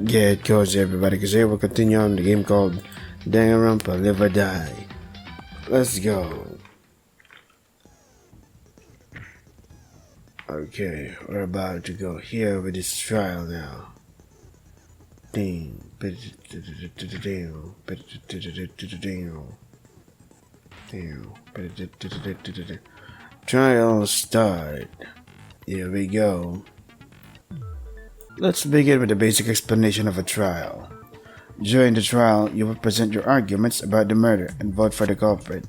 Get cozy everybody, because here we'll continue on the game called Danganronpa Live or Die. Let's go. Okay, we're about to go here with this trial now. Ding. Trial start. Here we go. Let's begin with a basic explanation of a trial. During the trial, you will present your arguments about the murder and vote for the culprit.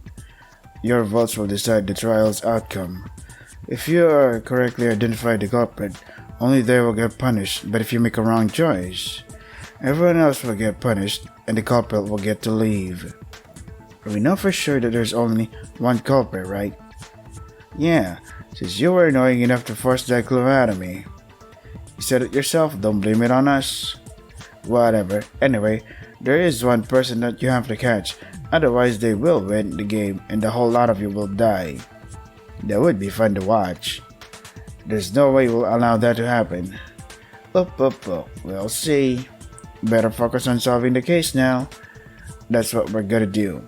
Your votes will decide the trial's outcome. If you are correctly identified the culprit, only they will get punished, but if you make a wrong choice, everyone else will get punished and the culprit will get to leave. We know for sure that there's only one culprit, right? Yeah, since you were annoying enough to force that clue out of me. You said it yourself, don't blame it on us. Whatever. Anyway, there is one person that you have to catch, otherwise they will win the game and the whole lot of you will die. That would be fun to watch. There's no way we'll allow that to happen. We'll see. Better focus on solving the case now. That's what we're gonna do.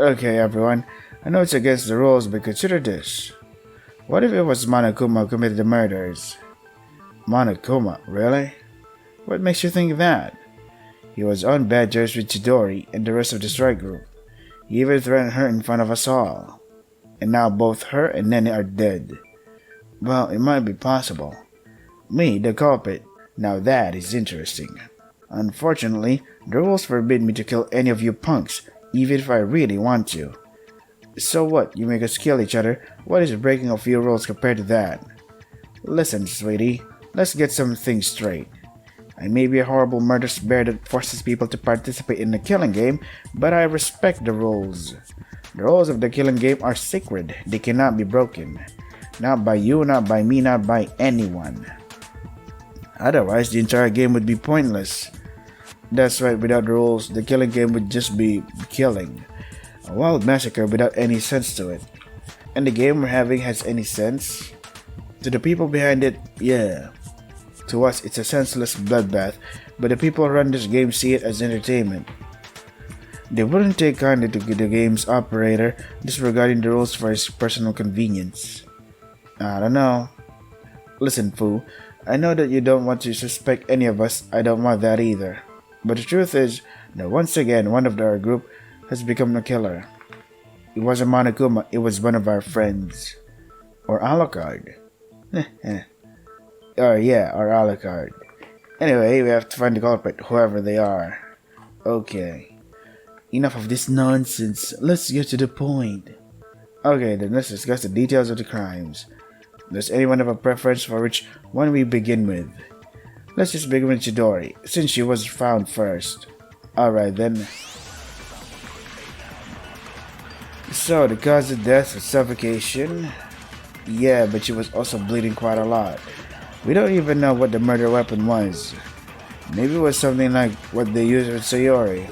Okay everyone, I know it's against the rules, but consider this. What if it was Monokuma who committed the murders? Monokuma, really? What makes you think that? He was on bad terms with Chidori and the rest of the strike group. He even threatened her in front of us all. And now both her and Nene are dead. Well, it might be possible. Me, the culprit. Now that is interesting. Unfortunately, the rules forbid me to kill any of you punks, even if I really want to. So what, you make us kill each other? What is breaking a few rules compared to that? Listen, sweetie, let's get some things straight. I may be a horrible murderous bear that forces people to participate in the killing game, but I respect the rules. The rules of the killing game are sacred. They cannot be broken. Not by you, not by me, not by anyone. Otherwise, the entire game would be pointless. That's right, without rules, the killing game would just be killing. A wild massacre without any sense to it. And the game we're having has any sense? To the people behind it, yeah. To us, it's a senseless bloodbath, but the people who run this game see it as entertainment. They wouldn't take kindly to the game's operator disregarding the rules for his personal convenience. I don't know. Listen, Fu, I know that you don't want to suspect any of us. I don't want that either. But the truth is that once again, one of our group has become a killer. It wasn't Monokuma, it was one of our friends. Or Alucard. Or Alucard. Anyway, we have to find the culprit, whoever they are. Okay. Enough of this nonsense. Let's get to the point. Okay, then let's discuss the details of the crimes. Does anyone have a preference for which one we begin with? Let's just begin with Chidori, since she was found first. Alright then. So, the cause of death was suffocation. Yeah, but she was also bleeding quite a lot. We don't even know what the murder weapon was. Maybe it was something like what they used with Sayori.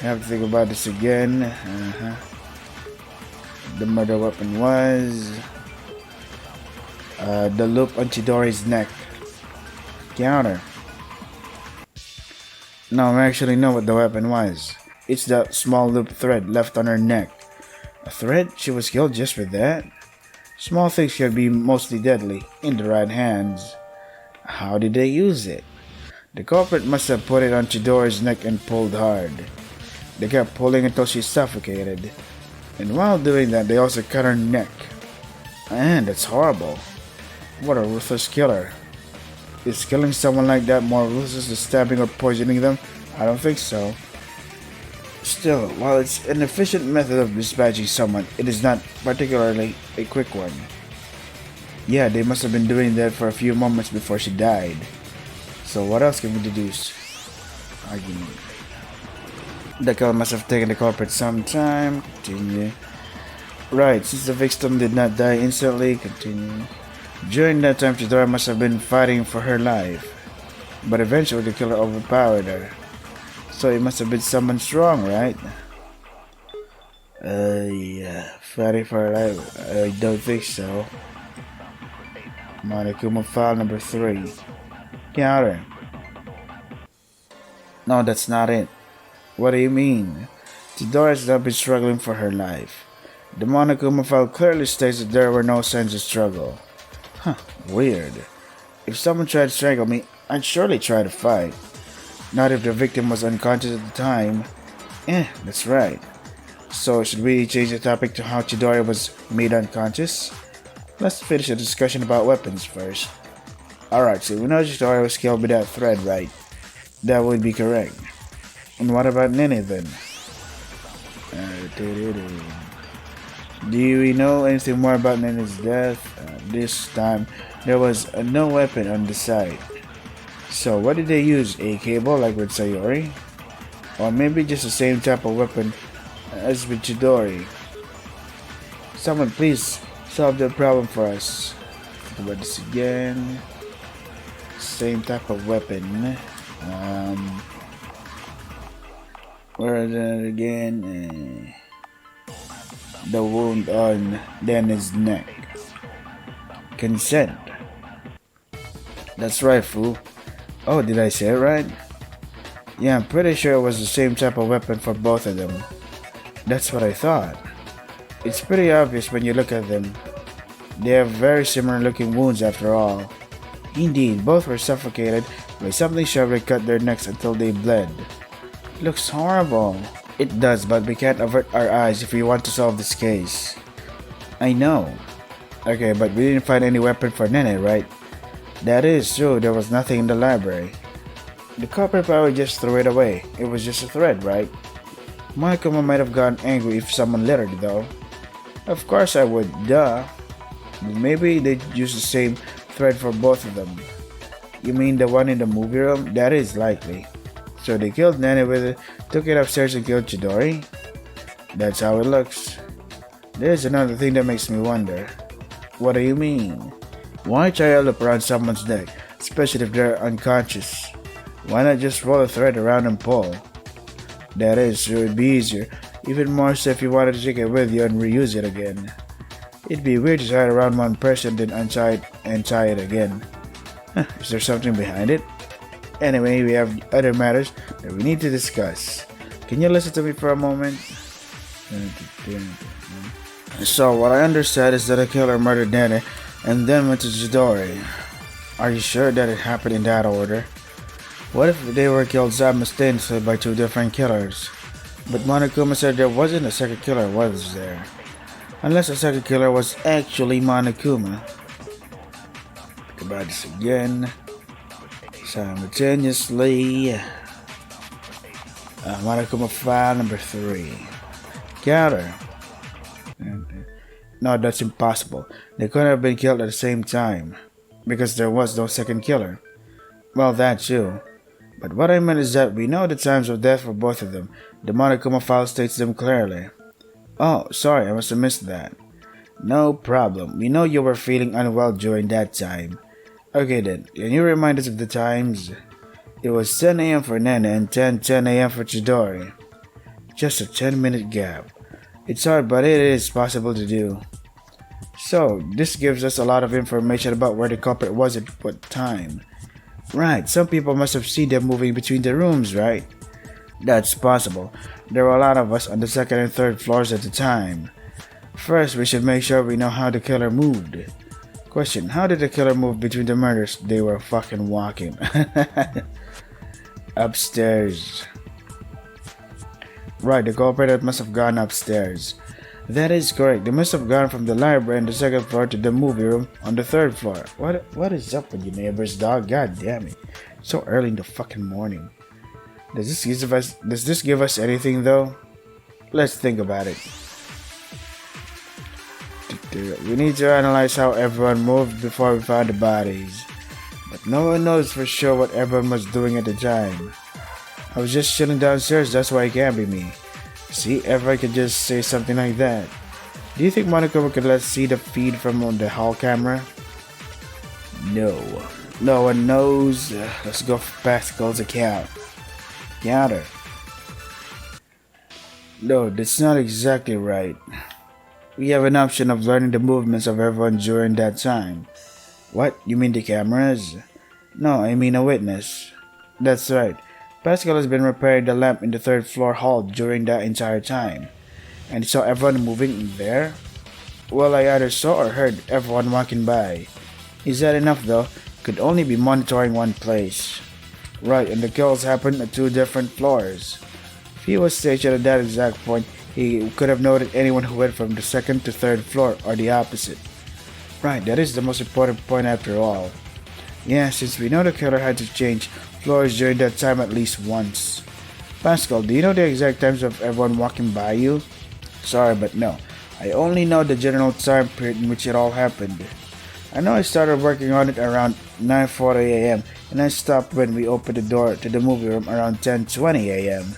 I have to think about this again. The murder weapon was the loop on Chidori's neck. Counter. No, I actually know what the weapon was. It's that small loop thread left on her neck. A thread? She was killed just with that? Small things can be mostly deadly in the right hands. How did they use it? The culprit must have put it on Chidori's neck and pulled hard. They kept pulling until she suffocated. And while doing that, they also cut her neck. Man, that's horrible. What a ruthless killer. Is killing someone like that more ruthless than stabbing or poisoning them? I don't think so. Still, while it's an efficient method of dispatching someone, it is not particularly a quick one. Yeah, they must have been doing that for a few moments before she died. So what else can we deduce? Argument. The kill must have taken the culprit some time. Continue. Right, since the victim did not die instantly, continue. During that time, Chidori must have been fighting for her life. But eventually the killer overpowered her. So it must have been someone strong, right? Yeah, fighting for her life. I don't think so. Monokuma file number 3. Counter. No, that's not it. What do you mean? Chidori has not been struggling for her life. The Monokuma file clearly states that there were no signs of struggle. Huh, weird. If someone tried to strangle me, I'd surely try to fight. Not if the victim was unconscious at the time. That's right. So, should we change the topic to how Chidori was made unconscious? Let's finish the discussion about weapons first. Alright, so we know Chidori was killed with that thread, right? That would be correct. And what about Nene then? Do we know anything more about Nene's death? This time, there was no weapon on the site. So what did they use? A cable like with Sayori? Or maybe just the same type of weapon as with Chidori? Someone please solve the problem for us. Think about this again. Same type of weapon. Where is it again? The wound on Dennis' neck. Consent. That's right, fool. Oh, did I say it right? Yeah, I'm pretty sure it was the same type of weapon for both of them. That's what I thought. It's pretty obvious when you look at them. They have very similar looking wounds after all. Indeed, both were suffocated by something sharply cut their necks until they bled. Looks horrible. It does, but we can't avert our eyes if we want to solve this case. I know. Okay, but we didn't find any weapon for Nene, right? That is true, there was nothing in the library. The culprit probably just threw it away. It was just a thread, right? Monokuma might have gotten angry if someone littered though. Of course I would, duh. But maybe they used the same thread for both of them. You mean the one in the movie room? That is likely. So they killed Nene with it, took it upstairs and killed Chidori? That's how it looks. There's another thing that makes me wonder. What do you mean? Why tie a loop around someone's neck, especially if they're unconscious? Why not just roll a thread around and pull? That is, it would be easier, even more so if you wanted to take it with you and reuse it again. It'd be weird to tie it around one person then untie it and tie it again. Is there something behind it? Anyway, we have other matters that we need to discuss. Can you listen to me for a moment? So, what I understand is that the killer murdered Nene and then went to Chidori. Are you sure that it happened in that order? What if they were killed simultaneously by two different killers? But Monokuma said there wasn't a second killer, was there? Unless the second killer was actually Monokuma. Think about this again. Simultaneously. Monokuma file number 3. Counter. No, that's impossible. They couldn't have been killed at the same time. Because there was no second killer. Well, that too. But what I meant is that we know the times of death for both of them. The Monokuma file states them clearly. Oh, sorry, I must have missed that. No problem. We know you were feeling unwell during that time. Okay then, can you remind us of the times? It was 10 a.m. for Nene and 10 a.m. for Chidori. Just a 10-minute gap. It's hard, but it is possible to do. So, this gives us a lot of information about where the culprit was at what time. Right, some people must have seen them moving between the rooms, right? That's possible. There were a lot of us on the second and third floors at the time. First, we should make sure we know how the killer moved. Question, how did the killer move between the murders? They were fucking walking. Upstairs. Right, the culprit must have gone upstairs. That is correct. They must have gone from the library on the second floor to the movie room on the third floor. What is up with you neighbors, dog? God damn it. So early in the fucking morning. Does this give us anything though? Let's think about it. We need to analyze how everyone moved before we found the bodies. But no one knows for sure what everyone was doing at the time. I was just chilling downstairs, that's why it can't be me. See, everyone could just say something like that. Do you think Monokuma could let us see the feed from the hall camera? No. No one knows. Let's go for Pascal's account. Counter. No, that's not exactly right. We have an option of learning the movements of everyone during that time. What? You mean the cameras? No, I mean a witness. That's right. Pascal has been repairing the lamp in the third floor hall during that entire time. And he saw everyone moving in there? Well, I either saw or heard everyone walking by. Is that enough though? Could only be monitoring one place. Right, and the kills happened at two different floors. If he was stationed at that exact point, he could have noted anyone who went from the second to third floor or the opposite. Right, that is the most important point after all. Yeah, since we know the killer had to change floors during that time at least once. Pascal, do you know the exact times of everyone walking by you? Sorry, but no. I only know the general time period in which it all happened. I know I started working on it around 9:40 a.m. and I stopped when we opened the door to the movie room around 10:20 a.m.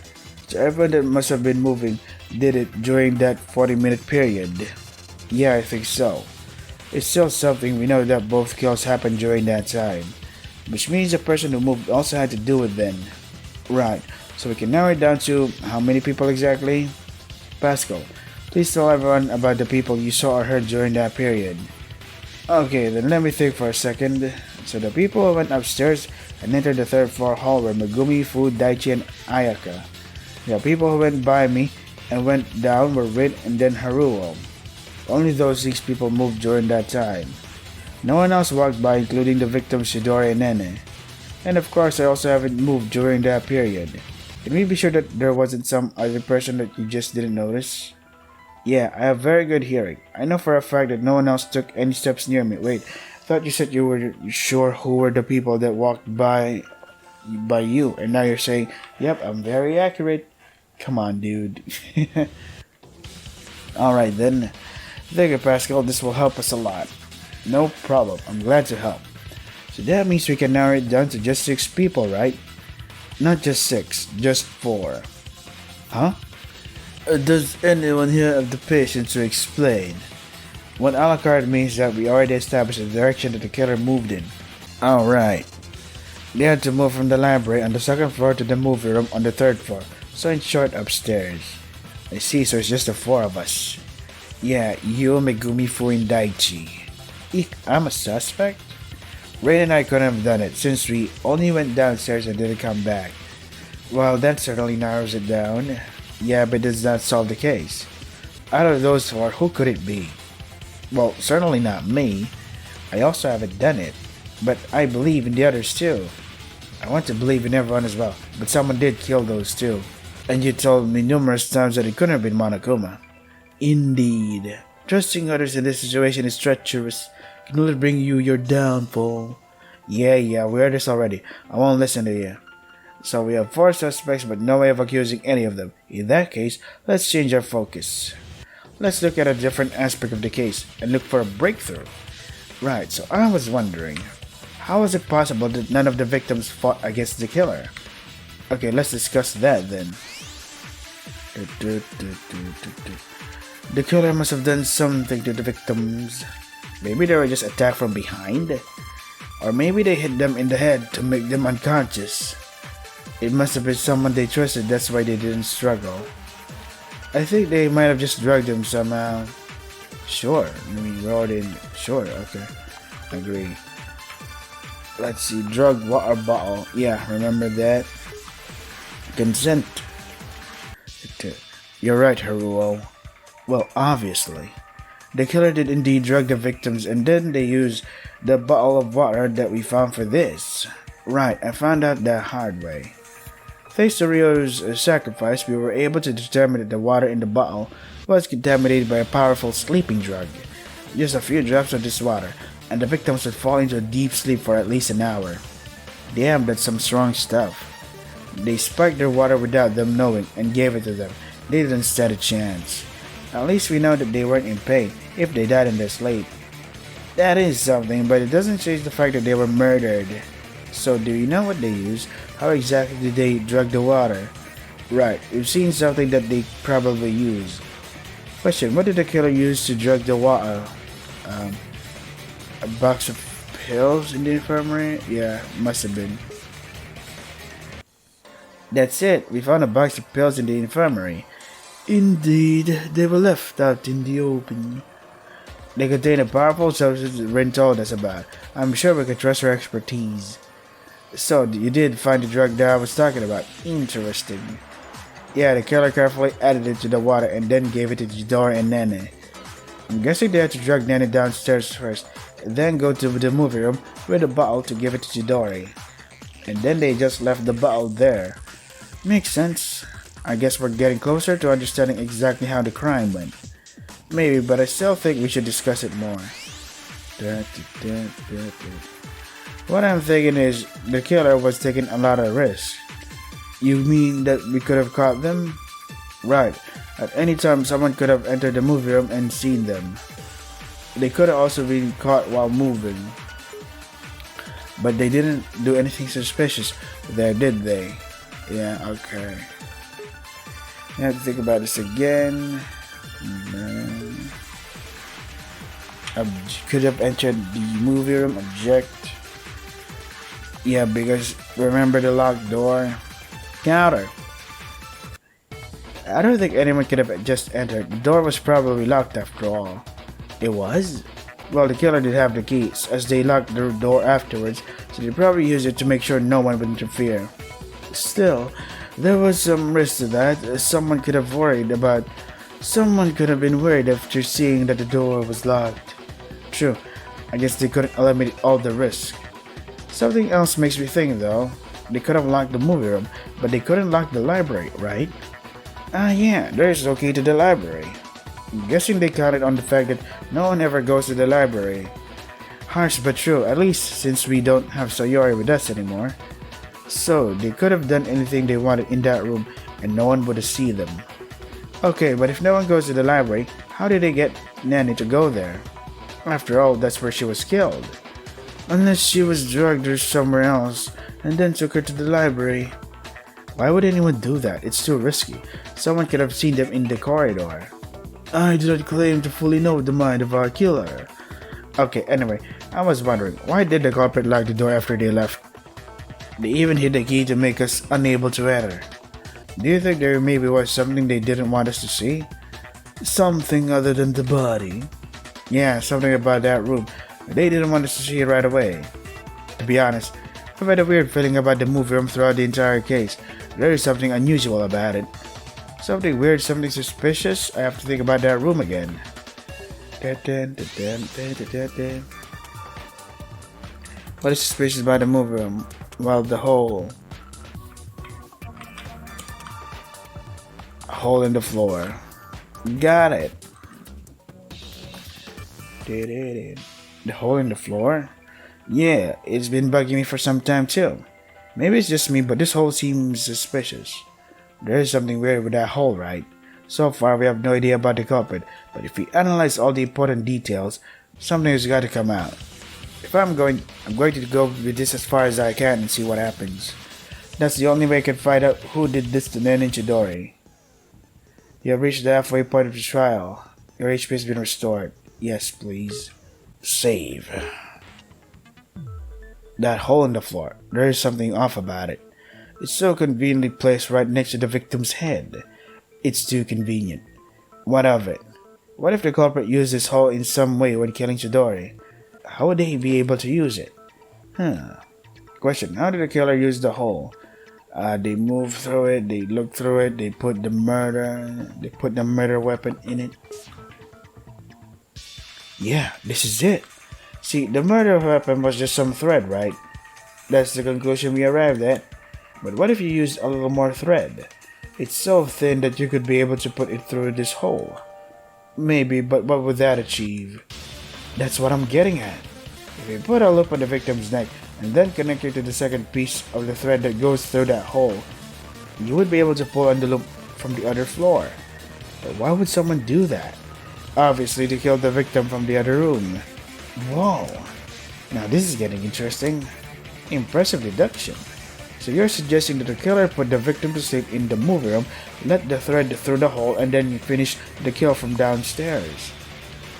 So everyone that must have been moving did it during that 40-minute period. Yeah, I think so. It's still something we know that both kills happened during that time, which means the person who moved also had to do it then. Right, so we can narrow it down to how many people exactly? Pascal, please tell everyone about the people you saw or heard during that period. Okay, then let me think for a second. So the people who went upstairs and entered the third floor hall were Megumi, Fu, Daichi, and Ayaka. The people who went by me and went down were Rin and then Haruo. Only those 6 people moved during that time. No one else walked by, including the victims Shidori and Nene. And of course, I also haven't moved during that period. Can we be sure that there wasn't some other person that you just didn't notice? Yeah, I have very good hearing. I know for a fact that no one else took any steps near me. Wait, I thought you said you were sure who were the people that walked by you, and now you're saying, yep, I'm very accurate. Come on, dude. Alright then. Thank you, Pascal. This will help us a lot. No problem. I'm glad to help. So that means we can narrow it down to just 6 people, right? Not just 6, just 4. Huh? Does anyone here have the patience to explain? What a la carte means that we already established the direction that the killer moved in. Alright. They had to move from the library on the 2nd floor to the movie room on the 3rd floor. So in short, upstairs. I see, so it's just the 4 of us. Yeah, you, Megumi, Fu, and Daichi. Eek, I'm a suspect? Rain and I couldn't have done it since we only went downstairs and didn't come back. Well, that certainly narrows it down. Yeah, but does not solve the case. Out of those 4, who could it be? Well, certainly not me. I also haven't done it. But I believe in the others too. I want to believe in everyone as well, but someone did kill those 2. And you told me numerous times that it couldn't have been Monokuma. Indeed. Trusting others in this situation is treacherous. Can only bring you your downfall. Yeah, we heard this already. I won't listen to you. So we have 4 suspects but no way of accusing any of them. In that case, let's change our focus. Let's look at a different aspect of the case and look for a breakthrough. Right, so I was wondering, how is it possible that none of the victims fought against the killer? Okay, let's discuss that then. The killer must have done something to the victims. Maybe they were just attacked from behind? Or maybe they hit them in the head to make them unconscious. It must have been someone they trusted, that's why they didn't struggle. I think they might have just drugged him somehow. Sure, Sure, okay. Agree. Let's see, drug water bottle. Yeah, remember that? Consent. You're right, Haruo. Well, obviously. The killer did indeed drug the victims and then they used the bottle of water that we found for this. Right, I found out the hard way. Thanks to Ryo's sacrifice, we were able to determine that the water in the bottle was contaminated by a powerful sleeping drug. Just a few drops of this water, and the victims would fall into a deep sleep for at least an hour. Damn, that's some strong stuff. They spiked their water without them knowing and gave it to them. They didn't stand a chance. At least we know that they weren't in pain if they died in their sleep. That is something, but it doesn't change the fact that they were murdered. So do you know what they used? How exactly did they drug the water? Right, we've seen something that they probably used. Question, what did the killer use to drug the water? A box of pills in the infirmary? Yeah, must have been. That's it, we found a box of pills in the infirmary. Indeed, they were left out in the open. They contain a powerful substance that Rin told us about. I'm sure we can trust her expertise. So, you did find the drug that I was talking about. Interesting. Yeah, the killer carefully added it to the water and then gave it to Jidori and Nene. I'm guessing they had to drag Nene downstairs first, and then go to the movie room with a bottle to give it to Jidori. And then they just left the bottle there. Makes sense. I guess we're getting closer to understanding exactly how the crime went. Maybe, but I still think we should discuss it more. What I'm thinking is, the killer was taking a lot of risks. You mean that we could have caught them? Right. At any time, someone could have entered the movie room and seen them. They could have also been caught while moving. But they didn't do anything suspicious there, did they? Yeah, okay. I have to think about this again. Could have entered the movie room, object. Yeah, because remember the locked door? Counter. I don't think anyone could have just entered. The door was probably locked after all. It was? Well, the killer did have the keys, as they locked the door afterwards, so they probably used it to make sure no one would interfere. Still, there was some risk to that. Someone could have been worried after seeing that the door was locked. True, I guess they couldn't eliminate all the risk. Something else makes me think though. They could have locked the movie room, but they couldn't lock the library, right? Yeah, there's no key to the library. I'm guessing they counted on the fact that no one ever goes to the library. Harsh but true, at least since we don't have Sayori with us anymore. So, they could have done anything they wanted in that room and no one would have seen them. Okay, but if no one goes to the library, how did they get Nanny to go there? After all, that's where she was killed. Unless she was drugged or somewhere else and then took her to the library. Why would anyone do that? It's too risky. Someone could have seen them in the corridor. I do not claim to fully know the mind of our killer. Okay, anyway, I was wondering, why did the culprit lock the door after they left? They even hid the key to make us unable to enter. Do you think there maybe was something they didn't want us to see? Something other than the body? Yeah, something about that room. They didn't want us to see it right away. To be honest, I've had a weird feeling about the movie room throughout the entire case. There is something unusual about it. Something weird, something suspicious. I have to think about that room again. What is suspicious about the movie room? Well, the hole in the floor. Got it. The hole in the floor? Yeah, it's been bugging me for some time too. Maybe it's just me, but this hole seems suspicious. There's something weird with that hole, right? So far, we have no idea about the culprit, but if we analyze all the important details, something has got to come out. I'm going to go with this as far as I can and see what happens. That's the only way I can find out who did this to Nen and Chidori. You have reached the halfway point of the trial. Your HP has been restored. Yes, please. Save. That hole in the floor. There is something off about it. It's so conveniently placed right next to the victim's head. It's too convenient. What of it? What if the culprit used this hole in some way when killing Chidori? How would they be able to use it? Question, how did the killer use the hole? They moved through it, they looked through it, they put the murder weapon in it. Yeah, this is it. See, the murder weapon was just some thread, right? That's the conclusion we arrived at. But what if you used a little more thread? It's so thin that you could be able to put it through this hole. Maybe, but what would that achieve? That's what I'm getting at. If you put a loop on the victim's neck and then connect it to the second piece of the thread that goes through that hole, you would be able to pull on the loop from the other floor. But why would someone do that? Obviously to kill the victim from the other room. Whoa. Now this is getting interesting. Impressive deduction. So you're suggesting that the killer put the victim to sleep in the movie room, let the thread through the hole, and then finish the kill from downstairs.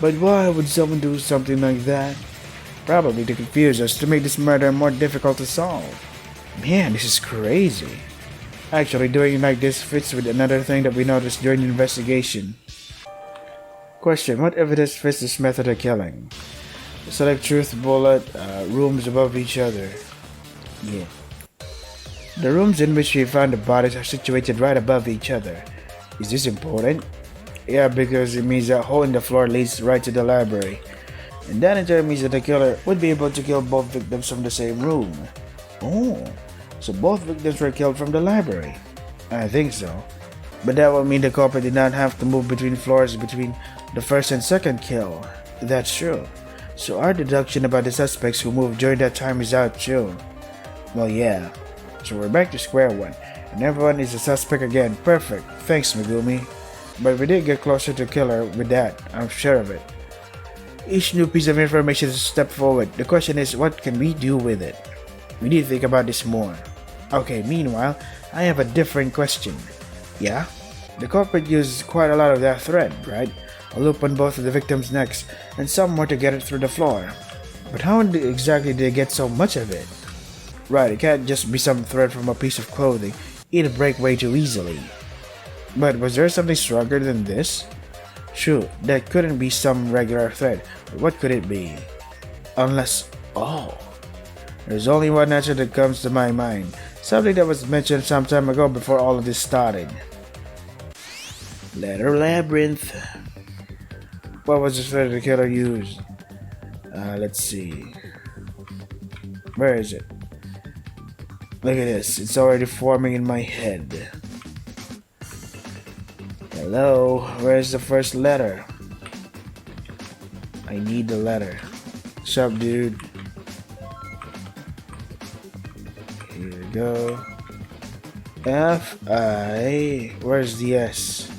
But why would someone do something like that? Probably to confuse us, to make this murder more difficult to solve. Man, this is crazy. Actually, doing it like this fits with another thing that we noticed during the investigation. Question, what evidence fits this method of killing? Select truth bullet, rooms above each other. Yeah, The rooms in which we found the bodies are situated right above each other. Is this important? Yeah, because it means that hole in the floor leads right to the library. And that in turn means that the killer would be able to kill both victims from the same room. Oh, so both victims were killed from the library. I think so. But that would mean the culprit did not have to move between floors between the first and second kill. That's true. So our deduction about the suspects who moved during that time is out too. Well, yeah. So we're back to square one. And everyone is a suspect again. Perfect. Thanks, Megumi. But we did get closer to killer with that. I'm sure of it. Each new piece of information is a step forward. The question is, what can we do with it? We need to think about this more. Okay, meanwhile, I have a different question. Yeah? The culprit used quite a lot of that thread, right? A loop on both of the victims' necks, and some more to get it through the floor. But how exactly did they get so much of it? Right, it can't just be some thread from a piece of clothing. It'd break way too easily. But was there something stronger than this? True, that couldn't be some regular thread, but what could it be? Unless... oh... There's only one answer that comes to my mind. Something that was mentioned some time ago before all of this started. Letter Labyrinth. What was the thread the killer used? Let's see. Where is it? Look at this. It's already forming in my head. Hello? Where's the first letter? I need the letter. What's up, dude? Here we go. F-I... Where's the S?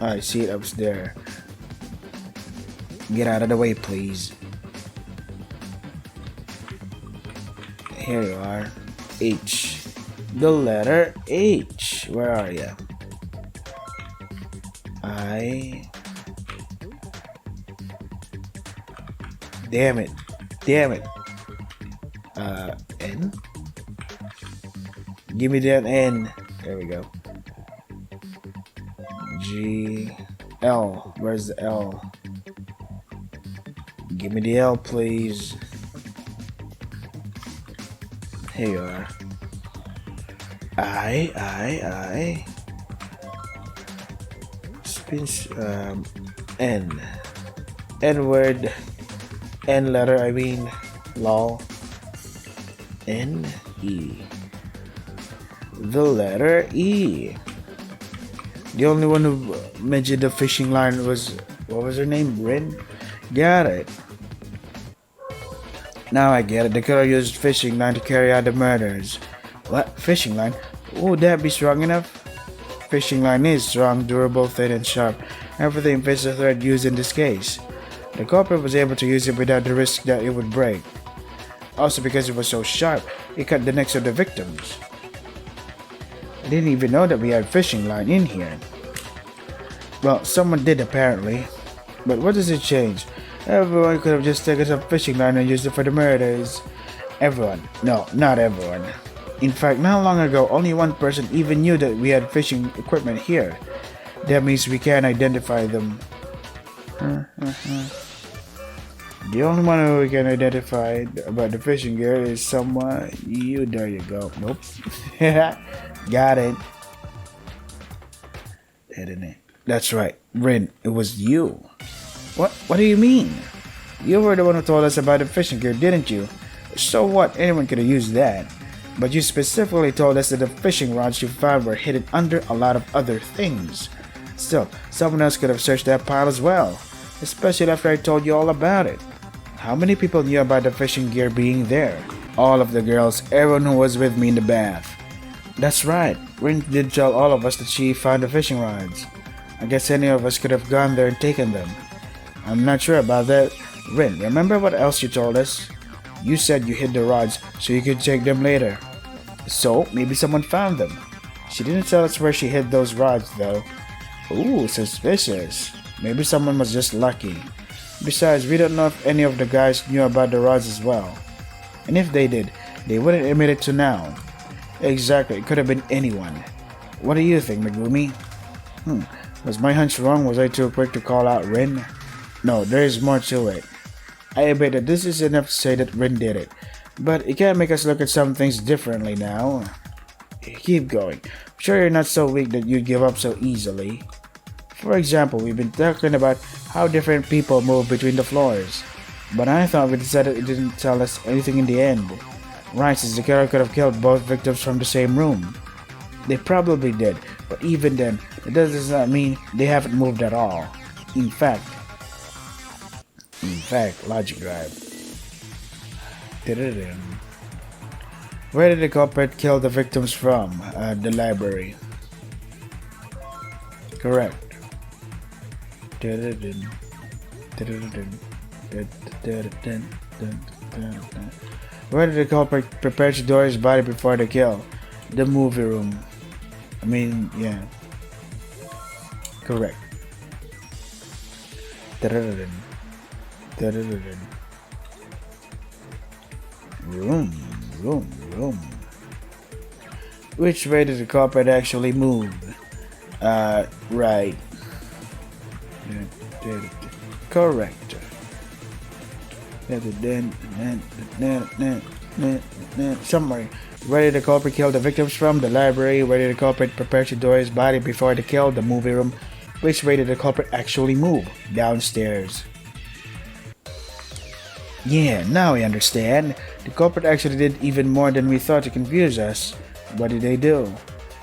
I see it up there. Get out of the way, please. Here you are. H. The letter H. Where are you? I... Damn it. Damn it. N? Give me that N. There we go. G... L. Where's the L? Give me the L, please. Here you are. I. Spins, N. N word. N letter, I mean. Lol. N, E. The letter E. The only one who mentioned the fishing line was, what was her name? Rin? Got it. Now I get it. The killer used fishing line to carry out the murders. What? Fishing line? Would that be strong enough? Fishing line is strong, durable, thin, and sharp. Everything fits the thread used in this case. The culprit was able to use it without the risk that it would break. Also, because it was so sharp, it cut the necks of the victims. I didn't even know that we had fishing line in here. Well, someone did apparently. But what does it change? Everyone could have just taken some fishing line and used it for the murders. Everyone. No, not everyone. In fact, not long ago, only one person even knew that we had fishing equipment here. That means we can't identify them. The only one who we can identify about the fishing gear is someone... You, there you go. Nope. Got it. Didn't it? That's right. Rin, it was you. What do you mean? You were the one who told us about the fishing gear, didn't you? So what? Anyone could have used that. But you specifically told us that the fishing rods you found were hidden under a lot of other things. Still, someone else could have searched that pile as well. Especially after I told you all about it. How many people knew about the fishing gear being there? All of the girls, everyone who was with me in the bath. That's right. Rin did tell all of us that she found the fishing rods. I guess any of us could have gone there and taken them. I'm not sure about that. Rin, remember what else you told us? You said you hid the rods so you could take them later. So, maybe someone found them. She didn't tell us where she hid those rods though. Ooh, suspicious. Maybe someone was just lucky. Besides, we don't know if any of the guys knew about the rods as well. And if they did, they wouldn't admit it to now. Exactly, it could have been anyone. What do you think, Megumi? Was my hunch wrong? Was I too quick to call out Rin? No, there is more to it. I bet that this is enough to say that Rin did it. But it can make us look at some things differently now. Keep going. I'm sure you're not so weak that you'd give up so easily. For example, we've been talking about how different people move between the floors. But I thought we decided it didn't tell us anything in the end. Right, since the killer could have killed both victims from the same room. They probably did, but even then, that does not mean they haven't moved at all. In fact, logic drive. Where did the culprit kill the victims from? The library. Correct. Where did the culprit prepare to door his body before the kill? The movie room. Yeah. Correct. Room. Which way did the culprit actually move? Right. Correct. Summary. Where did the culprit kill the victims from? The library. Where did the culprit prepare to door his body before the kill? The movie room. Which way did the culprit actually move? Downstairs. Yeah, now I understand. The culprit actually did even more than we thought to confuse us. What did they do?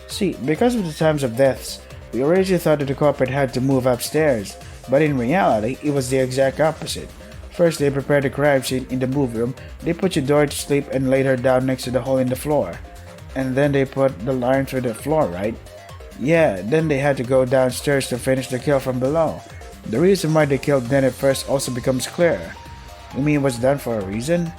See, because of the times of deaths, we originally thought that the culprit had to move upstairs, but in reality, it was the exact opposite. First, they prepared the crime scene in the movie room, they put your door to sleep and laid her down next to the hole in the floor. And then they put the line through the floor, right? Yeah, then they had to go downstairs to finish the kill from below. The reason why they killed Nene first also becomes clear. You mean it was done for a reason?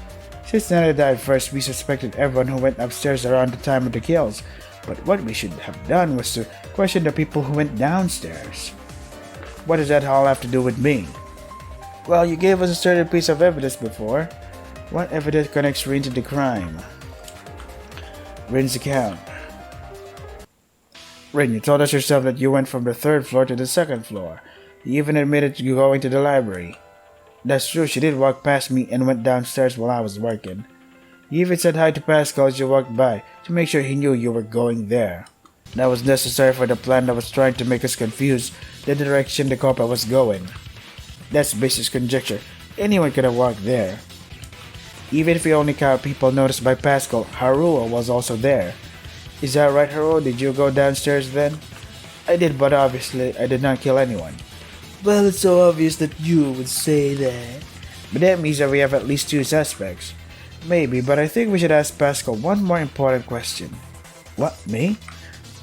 Since Nene died first, we suspected everyone who went upstairs around the time of the kills. But what we should have done was to question the people who went downstairs. What does that all have to do with me? Well, you gave us a certain piece of evidence before. What evidence connects Rin to the crime? Rin's account. Rin, you told us yourself that you went from the 3rd floor to the 2nd floor. You even admitted you going to the library. That's true, she did walk past me and went downstairs while I was working. You even said hi to Pascal as you walked by to make sure he knew you were going there. That was necessary for the plan that was trying to make us confuse the direction the culprit was going. That's basic conjecture. Anyone could have walked there. Even if we only count people noticed by Pascal, Haruo was also there. Is that right, Haruo? Did you go downstairs then? I did, but obviously I did not kill anyone. Well, it's so obvious that you would say that. But that means that we have at least 2 suspects. Maybe, but I think we should ask Pascal one more important question. What, me?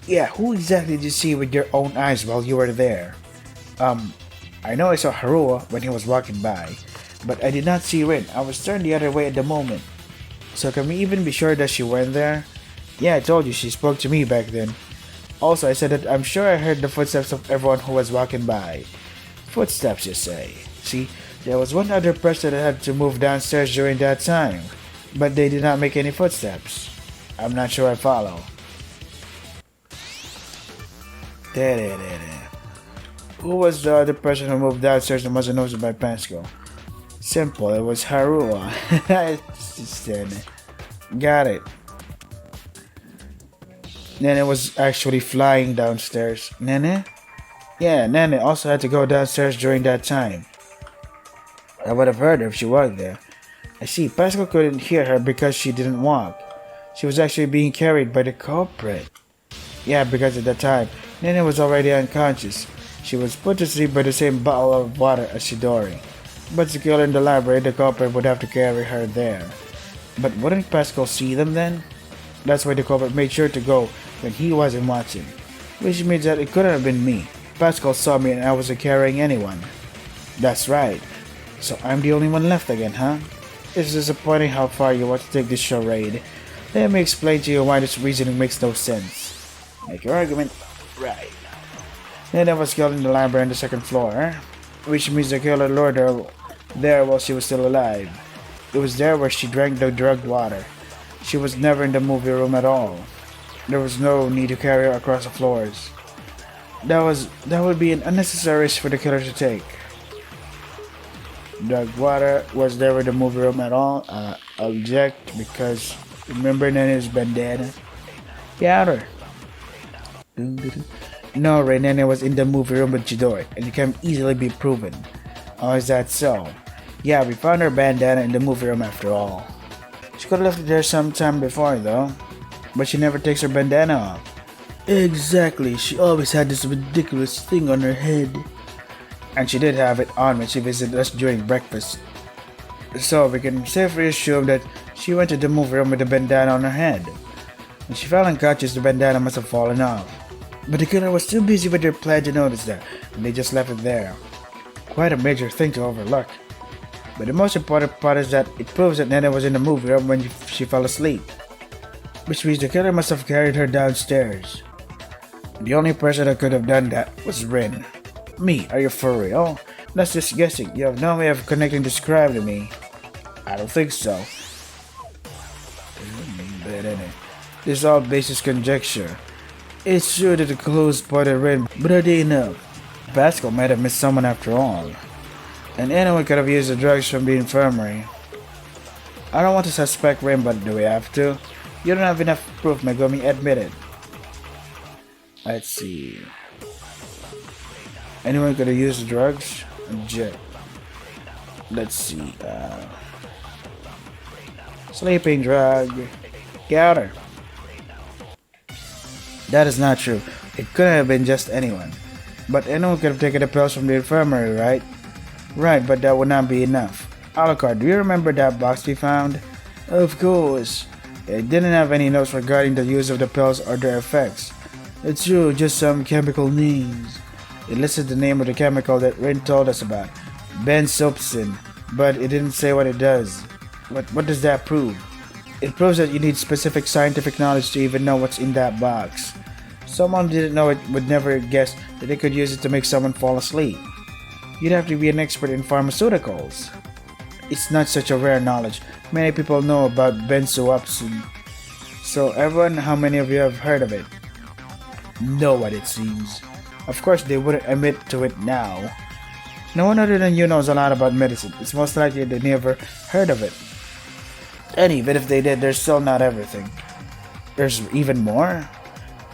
Yeah, who exactly did you see with your own eyes while you were there? I know I saw Haruo when he was walking by, but I did not see Rin. I was turned the other way at the moment. So can we even be sure that she went there? Yeah, I told you she spoke to me back then. Also, I said that I'm sure I heard the footsteps of everyone who was walking by. Footsteps, you say? See, there was one other person that had to move downstairs during that time, but they did not make any footsteps. I'm not sure I follow. Who was the other person who moved downstairs and wasn't noticed by Pascal? Simple, it was Haruo. Got it. Nene was actually flying downstairs. Nene? Yeah, Nene also had to go downstairs during that time. I would have heard her if she walked there. I see, Pascal couldn't hear her because she didn't walk. She was actually being carried by the culprit. Yeah, because at that time, Nene was already unconscious. She was put to sleep by the same bottle of water as Shidori. But to kill her in the library, the culprit would have to carry her there. But wouldn't Pascal see them then? That's why the culprit made sure to go when he wasn't watching. Which means that it couldn't have been me. Pascal saw me and I wasn't carrying anyone. That's right. So I'm the only one left again, huh? It's disappointing how far you want to take this charade. Let me explain to you why this reasoning makes no sense. Make your argument. Right. Nene was killed in the library on the 2nd floor, which means the killer lured her there while she was still alive. It was there where she drank the drugged water. She was never in the movie room at all. There was no need to carry her across the floors. That would be an unnecessary risk for the killer to take. Drug water was there in the movie room at all? Object because remember Nene's bandana? Got her. No, Ray, Nene was in the movie room with Chidori, and it can easily be proven. Oh, is that so? Yeah, we found her bandana in the movie room after all. She could have left it there sometime before though, but she never takes her bandana off. Exactly, she always had this ridiculous thing on her head. And she did have it on when she visited us during breakfast. So we can safely assume that she went to the movie room with the bandana on her head. When she fell unconscious, the bandana must have fallen off. But the killer was too busy with their plan to notice that, and they just left it there. Quite a major thing to overlook. But the most important part is that it proves that Nana was in the movie room when she fell asleep. Which means the killer must have carried her downstairs. The only person that could have done that was Rin. Me, are you for real? That's just guessing. You have no way of connecting this crime to me. I don't think so. But anyway, this is all basis conjecture. It's true that the clues pointed Rin, but are they enough? Pascal might have missed someone after all. And anyone could have used the drugs from the infirmary. I don't want to suspect Rin, but do we have to? You don't have enough proof, Megumi, admit it. Let's see. Anyone could have used the drugs? Object. Let's see. Sleeping drug. Got her. That is not true. It couldn't have been just anyone. But anyone could have taken the pills from the infirmary, right? Right, but that would not be enough. Alucard, do you remember that box we found? Of course. It didn't have any notes regarding the use of the pills or their effects. It's true, just some chemical names. It listed the name of the chemical that Rin told us about, benzopsin, but it didn't say what it does. What does that prove? It proves that you need specific scientific knowledge to even know what's in that box. Someone who didn't know it would never guess that they could use it to make someone fall asleep. You'd have to be an expert in pharmaceuticals. It's not such a rare knowledge. Many people know about benzopsin. So everyone, how many of you have heard of it? No one, it seems. Of course, they wouldn't admit to it now. No one other than you knows a lot about medicine. It's most likely they never heard of it. And even if they did, there's still not everything. There's even more?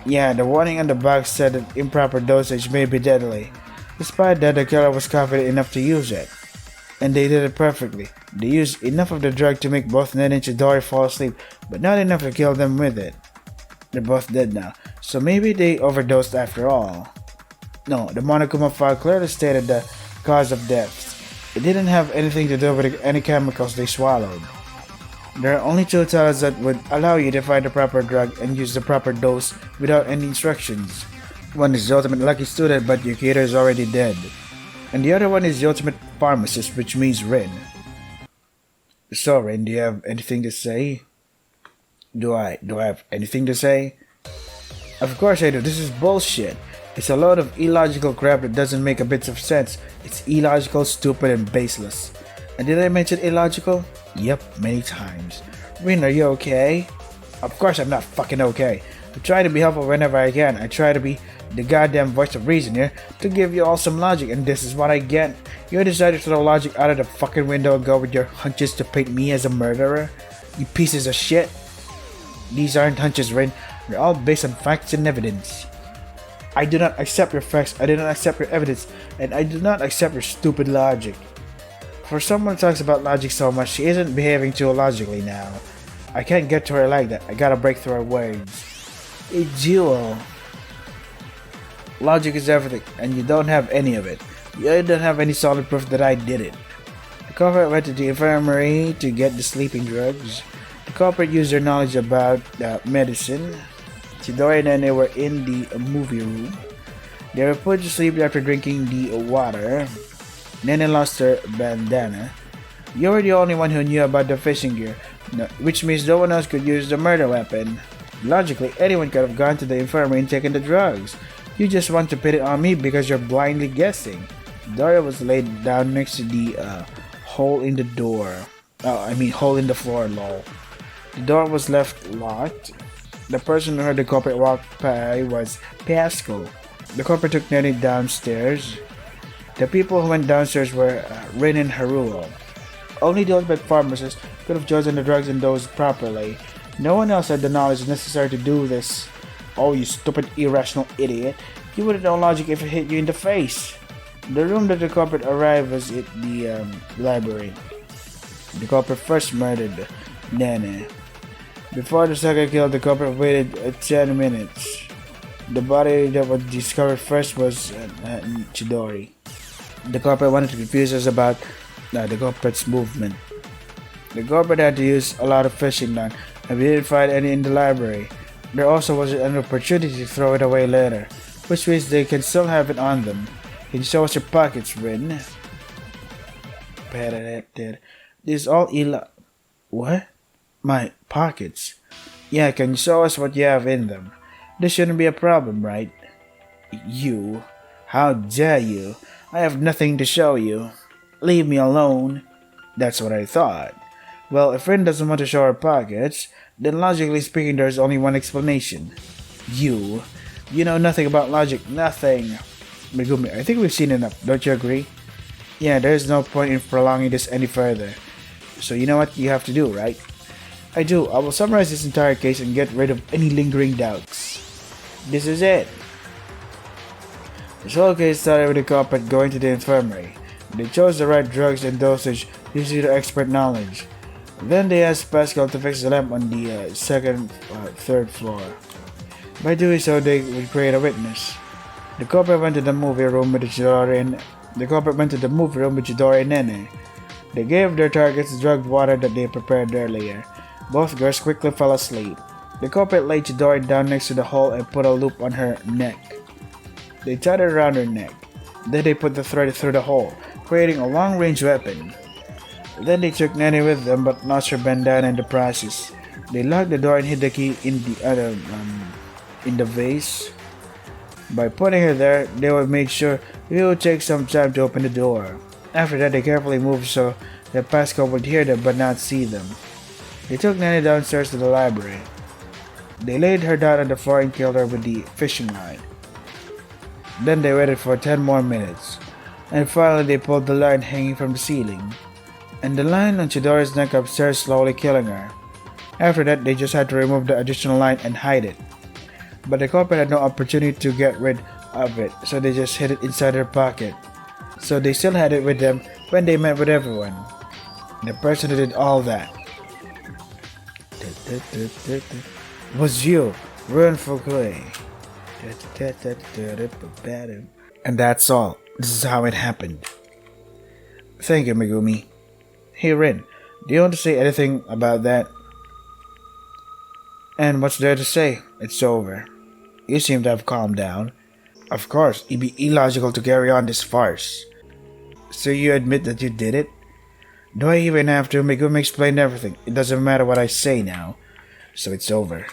Yeah, the warning on the box said that improper dosage may be deadly. Despite that, the killer was confident enough to use it. And they did it perfectly. They used enough of the drug to make both Ned and Chidori fall asleep, but not enough to kill them with it. They're both dead now, so maybe they overdosed after all. No, the Monokuma file clearly stated the cause of death. It didn't have anything to do with any chemicals they swallowed. There are only two titles that would allow you to find the proper drug and use the proper dose without any instructions. One is the ultimate lucky student, but Yukito is already dead. And the other one is the ultimate pharmacist, which means Rin. So Rin, do you have anything to say? Do I have anything to say? Of course I do. This is bullshit. It's a load of illogical crap that doesn't make a bit of sense. It's illogical, stupid, and baseless. And did I mention illogical? Yep, many times. Rin, are you okay? Of course I'm not fucking okay. I try to be helpful whenever I can. I try to be the goddamn voice of reason here to give you all some logic, and this is what I get. You decided to throw logic out of the fucking window and go with your hunches to paint me as a murderer? You pieces of shit. These aren't hunches, Rin. They're all based on facts and evidence. I do not accept your facts, I do not accept your evidence, and I do not accept your stupid logic. For someone who talks about logic so much, she isn't behaving too logically now. I can't get to her like that. I gotta break through her words. A duel. Logic is everything, and you don't have any of it. You don't have any solid proof that I did it. The culprit went to the infirmary to get the sleeping drugs. The culprit used their knowledge about medicine. Chidori and Nene were in the movie room. They were put to sleep after drinking the water. Nene lost her bandana. You were the only one who knew about the fishing gear, which means no one else could use the murder weapon. Logically, anyone could have gone to the infirmary and taken the drugs. You just want to put it on me because you're blindly guessing. Daria was laid down next to the hole in the door. Hole in the floor, lol. The door was left locked. The person who heard the culprit walk by was Pascal. The culprit took Nene downstairs. The people who went downstairs were Rin and Haruo. Only the ultimate pharmacist could have chosen the drugs and dosed properly. No one else had the knowledge necessary to do this. Oh, you stupid, irrational idiot. You wouldn't know logic if it hit you in the face. The room that the culprit arrived was at the library. The culprit first murdered Nene. Before the second kill, the culprit waited 10 minutes. The body that was discovered first was Chidori. The culprit wanted to confuse us about the culprit's movement. The culprit had to use a lot of fishing line, and we didn't find any in the library. There also was an opportunity to throw it away later, which means they can still have it on them. Can you show us your pockets, Rin? This is all What? My pockets? Yeah, can you show us what you have in them? This shouldn't be a problem, right? You? How dare you? I have nothing to show you. Leave me alone. That's what I thought. Well, if Rin doesn't want to show her pockets, then logically speaking there's only one explanation. You know nothing about logic, nothing. Megumi, I think we've seen enough, don't you agree? Yeah, there's no point in prolonging this any further. So you know what you have to do, right? I do. I will summarize this entire case and get rid of any lingering doubts. This is it. This whole case started with the culprit going to the infirmary. They chose the right drugs and dosage using their expert knowledge. Then they asked Pascal to fix the lamp on the third floor. By doing so, they would create a witness. The culprit went to the movie room with Chidori and Nene. They gave their targets drugged water that they prepared earlier. Both girls quickly fell asleep. The culprit laid Chidori down next to the hole and put a loop on her neck. They tied it around her neck. Then they put the thread through the hole, creating a long-range weapon. Then they took Nene with them but lost her bandana in the process. They locked the door and hid the key in the vase. By putting her there, they would make sure it would take some time to open the door. After that, they carefully moved so that Pascal would hear them but not see them. They took Nene downstairs to the library. They laid her down on the floor and killed her with the fishing line. Then they waited for 10 more minutes, and finally they pulled the line hanging from the ceiling, and the line on Chidori's neck upstairs, slowly killing her. After that, they just had to remove the additional line and hide it. But the culprit had no opportunity to get rid of it, so they just hid it inside her pocket. So they still had it with them when they met with everyone. The person who did all that was you, Rin Fukui. And that's all. This is how it happened. Thank you, Megumi. Hey Rin, do you want to say anything about that? And what's there to say? It's over. You seem to have calmed down. Of course, it'd be illogical to carry on this farce. So you admit that you did it? Do I even have to? Megumi explained everything. It doesn't matter what I say now. So it's over.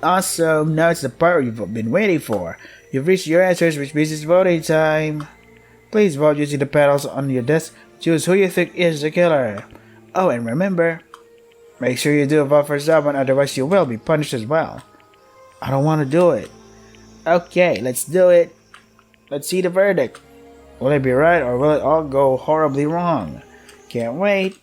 Awesome, now it's the part you've been waiting for. You've reached your answers, which means it's voting time. Please vote using the panels on your desk. Choose who you think is the killer. Oh, and remember, make sure you do vote for someone, otherwise you will be punished as well. I don't want to do it. Okay, let's do it. Let's see the verdict. Will it be right or will it all go horribly wrong? Can't wait.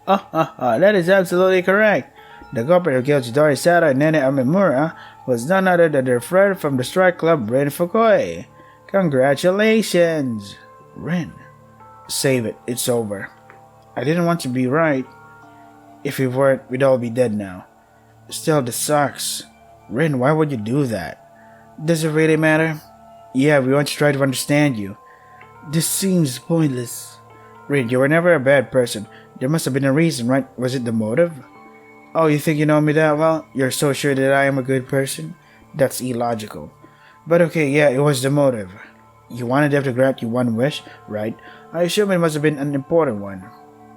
That is absolutely correct. The culprit who killed Chidori Sato and Nene Amemura was none other than their friend from the strike club, Rin Fukui. Congratulations! Rin. Save it, it's over. I didn't want to be right. If we weren't, we'd all be dead now. Still, this sucks. Rin, why would you do that? Does it really matter? Yeah, we want to try to understand you. This seems pointless. Rin, you were never a bad person. There must have been a reason, right? Was it the motive? Oh, you think you know me that well? You're so sure that I am a good person? That's illogical. But okay, yeah, it was the motive. You wanted them to grant you one wish, right? I assume it must have been an important one.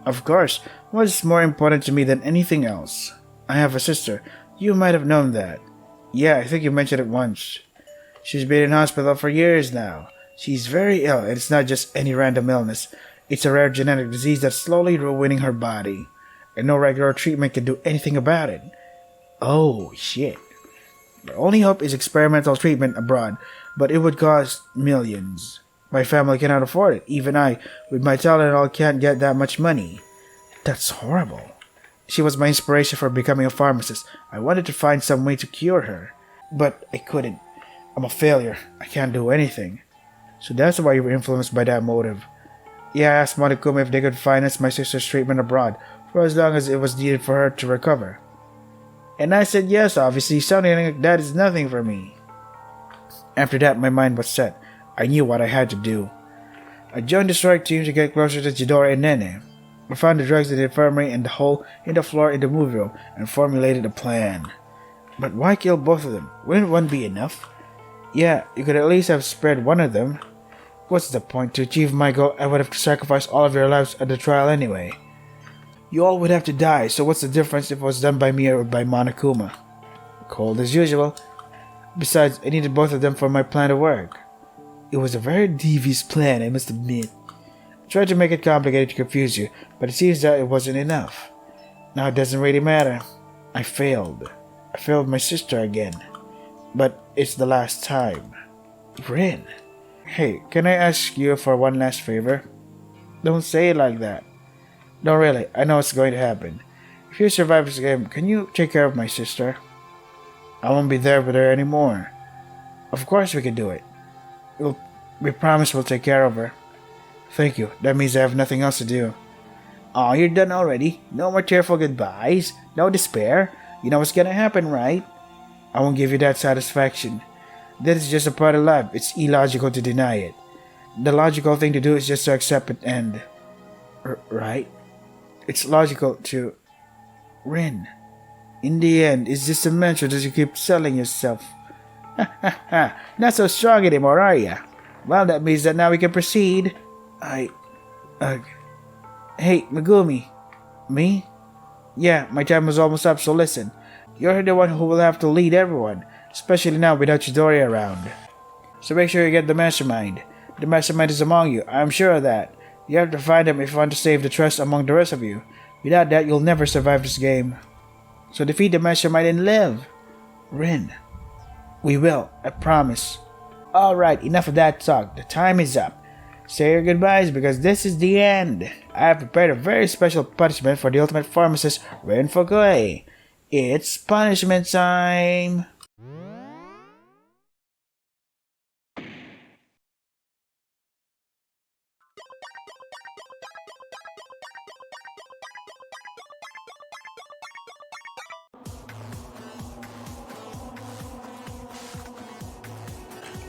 Of course. What's more important to me than anything else? I have a sister. You might have known that. Yeah, I think you mentioned it once. She's been in hospital for years now. She's very ill, and it's not just any random illness. It's a rare genetic disease that's slowly ruining her body, and no regular treatment can do anything about it. Oh, shit. The only hope is experimental treatment abroad, but it would cost millions. My family cannot afford it. Even I, with my talent and all, can't get that much money. That's horrible. She was my inspiration for becoming a pharmacist. I wanted to find some way to cure her. But I couldn't. I'm a failure. I can't do anything. So that's why you were influenced by that motive. Yeah, I asked Monokuma if they could finance my sister's treatment abroad for as long as it was needed for her to recover. And I said yes, obviously, something like that is nothing for me. After that, my mind was set. I knew what I had to do. I joined the strike team to get closer to Chidori and Nene. I found the drugs in the infirmary and the hole in the floor in the movie room and formulated a plan. But why kill both of them? Wouldn't one be enough? Yeah, you could at least have spared one of them. What's the point? To achieve my goal, I would have sacrificed all of your lives at the trial anyway. You all would have to die, so what's the difference if it was done by me or by Monokuma? Cold as usual. Besides, I needed both of them for my plan to work. It was a very devious plan, I must admit. I tried to make it complicated to confuse you, but it seems that it wasn't enough. Now it doesn't really matter. I failed. I failed my sister again. But it's the last time. Rin. Hey, can I ask you for one last favor? Don't say it like that. No, really, I know what's going to happen. If you survive this game, can you take care of my sister? I won't be there with her anymore. Of course we can do it. We promise we'll take care of her. Thank you. That means I have nothing else to do. Oh, you're done already? No more tearful goodbyes? No despair? You know what's gonna happen, right? I won't give you that satisfaction. That is just a part of life. It's illogical to deny it. The logical thing to do is just to accept it and... right? It's logical to... Rin. In the end, it's just a mantra that you keep selling yourself. Ha ha ha. Not so strong anymore, are ya? Well, that means that now we can proceed. Hey, Megumi. Me? Yeah, my time was almost up, so listen. You're the one who will have to lead everyone, especially now without Chidori around. So make sure you get the mastermind. The mastermind is among you, I'm sure of that. You have to find him if you want to save the trust among the rest of you. Without that, you'll never survive this game. So defeat the mastermind and live. Rin. We will, I promise. Alright, enough of that talk. The time is up. Say your goodbyes because this is the end. I have prepared a very special punishment for the ultimate pharmacist, Rin Fukui. It's punishment time!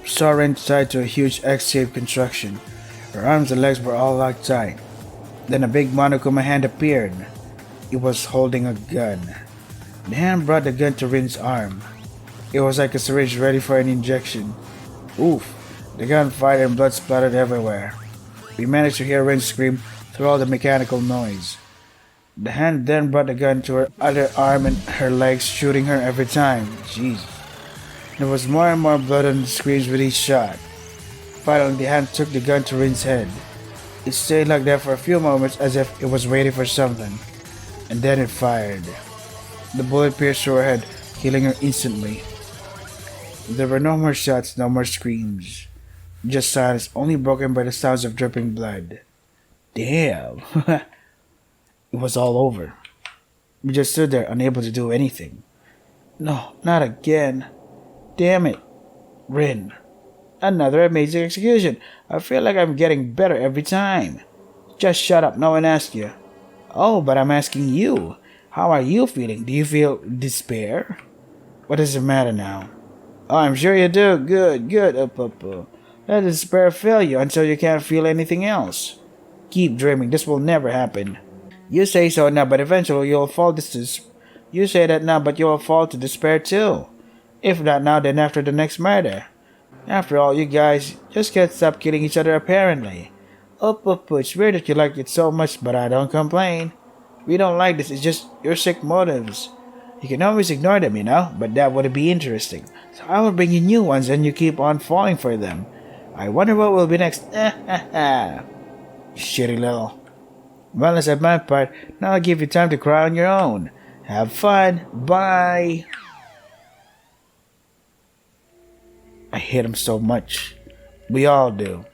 Saw Rin tied to a huge X-shaped construction. Her arms and legs were all locked tight. Then a big Monokuma hand appeared. It was holding a gun. The hand brought the gun to Rin's arm. It was like a syringe ready for an injection. Oof! The gun fired and blood splattered everywhere. We managed to hear Rin scream through all the mechanical noise. The hand then brought the gun to her other arm and her legs, shooting her every time. Jeez. There was more and more blood on the screens with each shot. Finally, the hand took the gun to Rin's head. It stayed like that for a few moments as if it was waiting for something. And then it fired. The bullet pierced through her head, killing her instantly. There were no more shots, no more screams. Just silence, only broken by the sounds of dripping blood. Damn. It was all over. We just stood there, unable to do anything. No, not again. Damn it. Rin. Another amazing execution. I feel like I'm getting better every time. Just shut up, no one asked you. Oh, but I'm asking you. How are you feeling? Do you feel despair? What does it matter now? Oh, I'm sure you do. Good. Let despair fill you until you can't feel anything else. Keep dreaming. This will never happen. You say so now, but eventually you'll fall to You say that now, but you'll fall to despair too. If not now, then after the next murder. After all, you guys just can't stop killing each other apparently. It's weird that you like it so much, but I don't complain. We don't like this, it's just your sick motives. You can always ignore them, you know, but that wouldn't be interesting. So I will bring you new ones and you keep on falling for them. I wonder what will be next. Shitty little. Well, as at my part, now I'll give you time to cry on your own. Have fun. Bye. I hate him so much. We all do.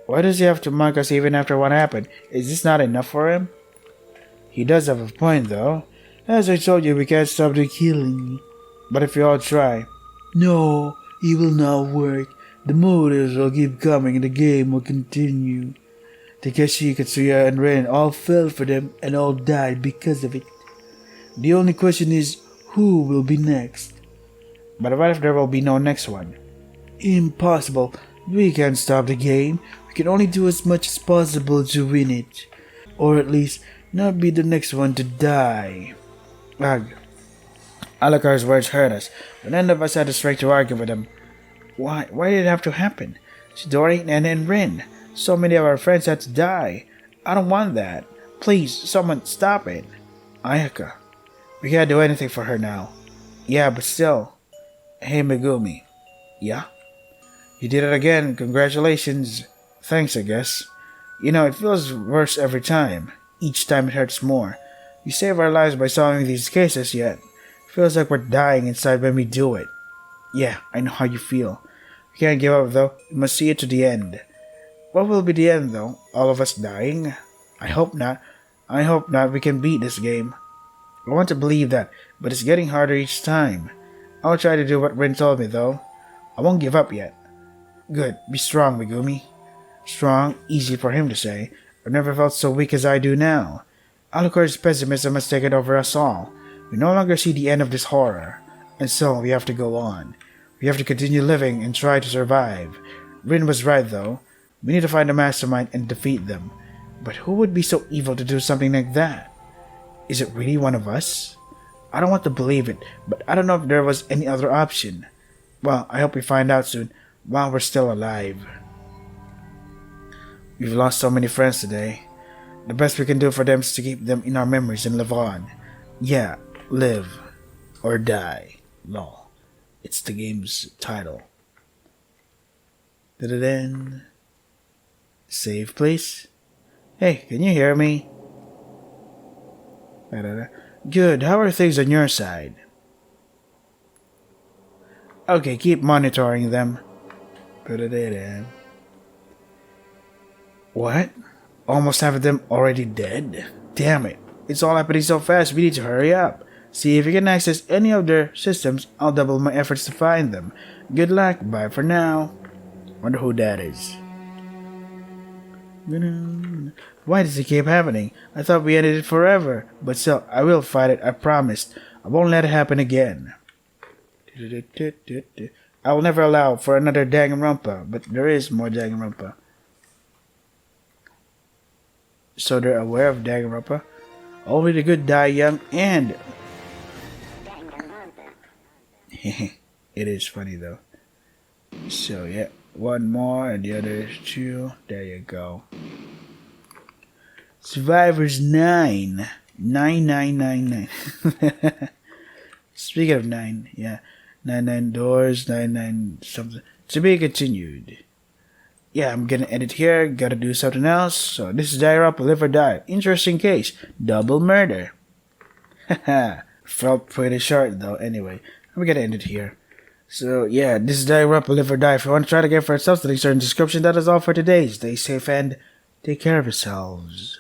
Why does he have to mock us even after what happened? Is this not enough for him? He does have a point, though. As I told you, we can't stop the killing. But if we all try... No, it will not work. The murders will keep coming and the game will continue. Takeshi, Katsuya, and Ren all fell for them and all died because of it. The only question is, who will be next? But what if there will be no next one? Impossible. We can't stop the game. We can only do as much as possible to win it. Or at least, not be the next one to die. Ugh. Alucard's words hurt us, but none of us had the strength to argue with him. Why did it have to happen? Chidori, Nana, and Rin. So many of our friends had to die. I don't want that. Please, someone stop it. Ayaka. We can't do anything for her now. Yeah, but still. Hey, Megumi. Yeah? You did it again. Congratulations. Thanks, I guess. You know, it feels worse every time. Each time it hurts more. You save our lives by solving these cases, yet feels like we're dying inside when we do it. Yeah, I know how you feel. We can't give up, though. We must see it to the end. What will be the end, though? All of us dying? I hope not. I hope not. We can beat this game. I want to believe that, but it's getting harder each time. I'll try to do what Rin told me, though. I won't give up yet. Good. Be strong, Megumi. Strong, easy for him to say. I've never felt so weak as I do now. Alucard's pessimism has taken over us all. We no longer see the end of this horror. And so, we have to go on. We have to continue living and try to survive. Rin was right, though. We need to find a mastermind and defeat them. But who would be so evil to do something like that? Is it really one of us? I don't want to believe it, but I don't know if there was any other option. Well, I hope we find out soon, while we're still alive. We've lost so many friends today. The best we can do for them is to keep them in our memories and live on. Yeah, live or die. Lol. It's the game's title. Da-da-da. Save, please. Hey, can you hear me? Da-da-da. Good, how are things on your side? Okay, keep monitoring them. Da-da-da-da. What? Almost half of them already dead? Damn it. It's all happening so fast, we need to hurry up. See if you can access any of their systems, I'll double my efforts to find them. Good luck, bye for now. Wonder who that is. Why does it keep happening? I thought we ended it forever. But still, I will fight it, I promised. I won't let it happen again. I will never allow for another Danganronpa, but there is more Danganronpa. So they're aware of Danganronpa. Only the good die young and... It is funny though. So yeah, one more and the other two. There you go. Survivors 9. 9999. Speaking of 9, yeah. 99 doors, 99 something. To be continued. Yeah, I'm gonna end it here. Gotta do something else. So this is Danganronpa Live or Die. Interesting case. Double murder. Haha. Felt pretty short though. Anyway, I'm gonna end it here. So yeah, this is Danganronpa Live or Die. If you want to try to get for yourselves, the links are in the description. That is all for today. Stay safe and take care of yourselves.